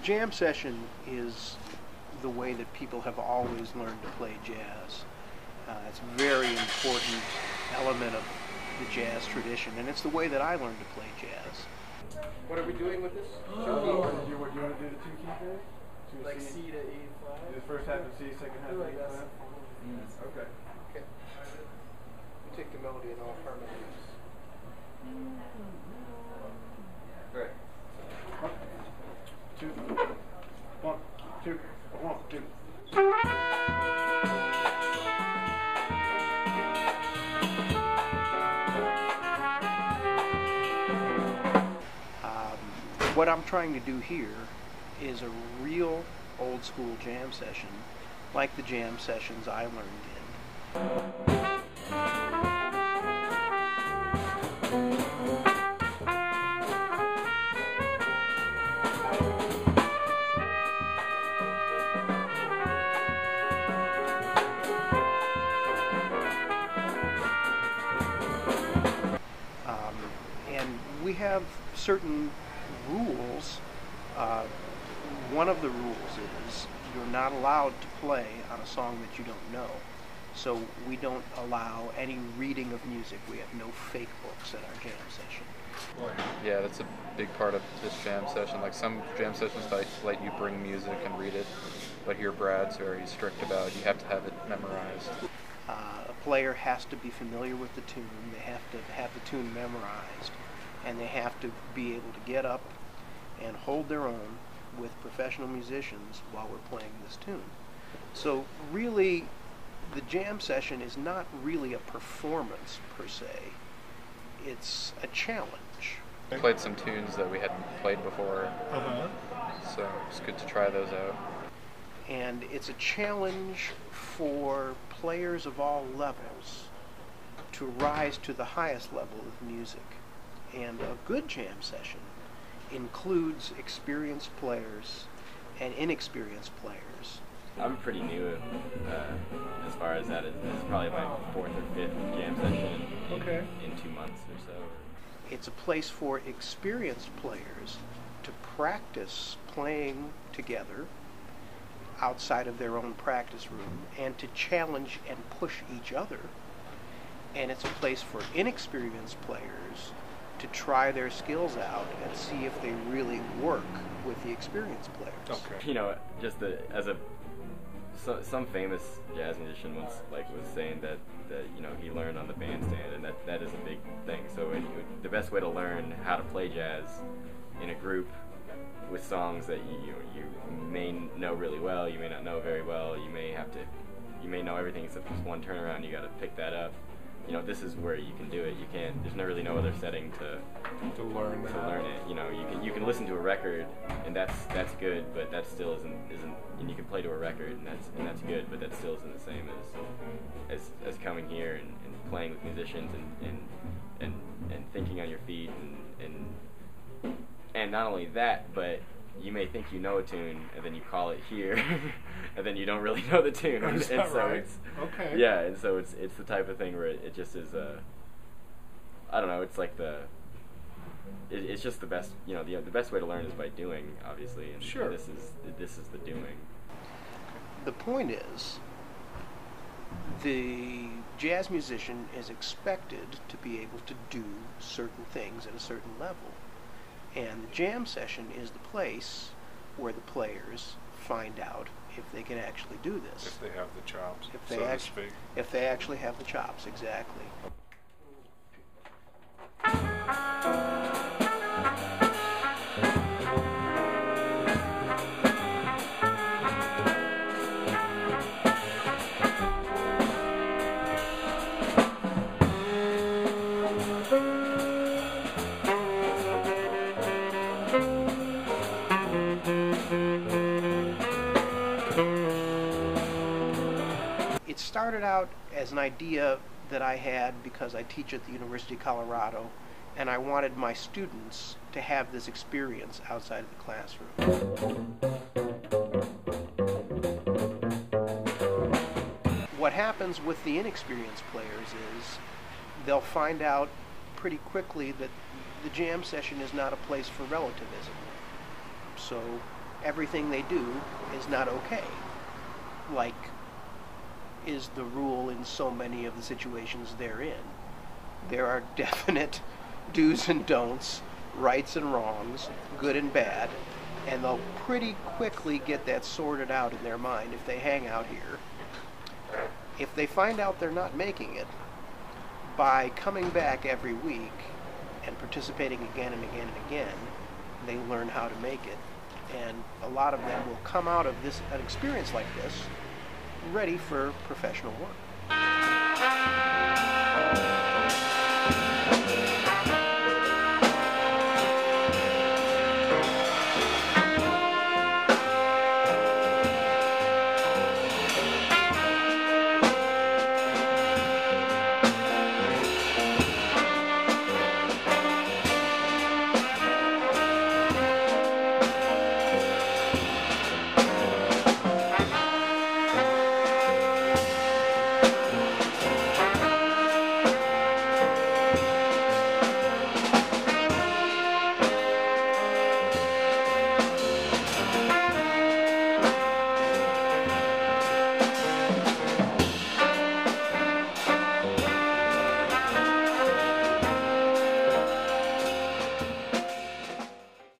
jam session is the way that people have always learned to play jazz. It's a very important element of the jazz tradition, and it's the way that I learned to play jazz. What are we doing with this? What do you want to do? The 2 key thing? Like C to E5? The first half of C, second half of E5? Okay. Okay. We take the melody in all harmonies. Right. 2, 1, 2, 1, 2. What I'm trying to do here is a real old school jam session, like the jam sessions I learned in. And we have certain rules. One of the rules is you're not allowed to play on a song that you don't know. So we don't allow any reading of music. We have no fake books at our jam session. Yeah, that's a big part of this jam session. Like some jam sessions let you bring music and read it, but here Brad's very strict about you have to have it memorized. A player has to be familiar with the tune. They have to have the tune memorized, and they have to be able to get up and hold their own with professional musicians while we're playing this tune. So really, the jam session is not really a performance per se. It's a challenge. We played some tunes that we hadn't played before, so it's good to try those out. And it's a challenge for players of all levels to rise to the highest level of music. And a good jam session includes experienced players and inexperienced players. I'm pretty new as far as that. This is probably my 4th or 5th jam session in 2 months or so. It's a place for experienced players to practice playing together outside of their own practice room and to challenge and push each other. And it's a place for inexperienced players to try their skills out and see if they really work with the experienced players. You know, just some famous jazz musician once was saying that you know he learned on the bandstand, and that is a big thing. So the best way to learn how to play jazz in a group with songs that you may know really well, you may not know very well, you may know everything except this one turnaround. You got to pick that up. You know, this is where you can do it. You can't. There's really no other setting to learn it. You know, you can listen to a record, and that's good, but that still isn't. And you can play to a record, and that's good, but that still isn't the same as coming here and playing with musicians and thinking on your feet and not only that, but you may think you know a tune, and then you call it here, and then you don't really know the tune. And so right? it's yeah, and so it's the type of thing where it just is. I don't know. It's like it's just the best. You know, the best way to learn is by doing, obviously. And sure. This is the doing. The point is, the jazz musician is expected to be able to do certain things at a certain level. And the jam session is the place where the players find out if they can actually do this. If they have the chops, if they so to speak. If they actually have the chops, exactly. It started out as an idea that I had because I teach at the University of Colorado, and I wanted my students to have this experience outside of the classroom. What happens with the inexperienced players is they'll find out pretty quickly that the jam session is not a place for relativism. So everything they do is not okay, like is the rule in so many of the situations they're in. There are definite do's and don'ts, rights and wrongs, good and bad, and they'll pretty quickly get that sorted out in their mind if they hang out here. If they find out they're not making it, by coming back every week and participating again and again and again, they learn how to make it. And a lot of them will come out of an experience like this ready for professional work.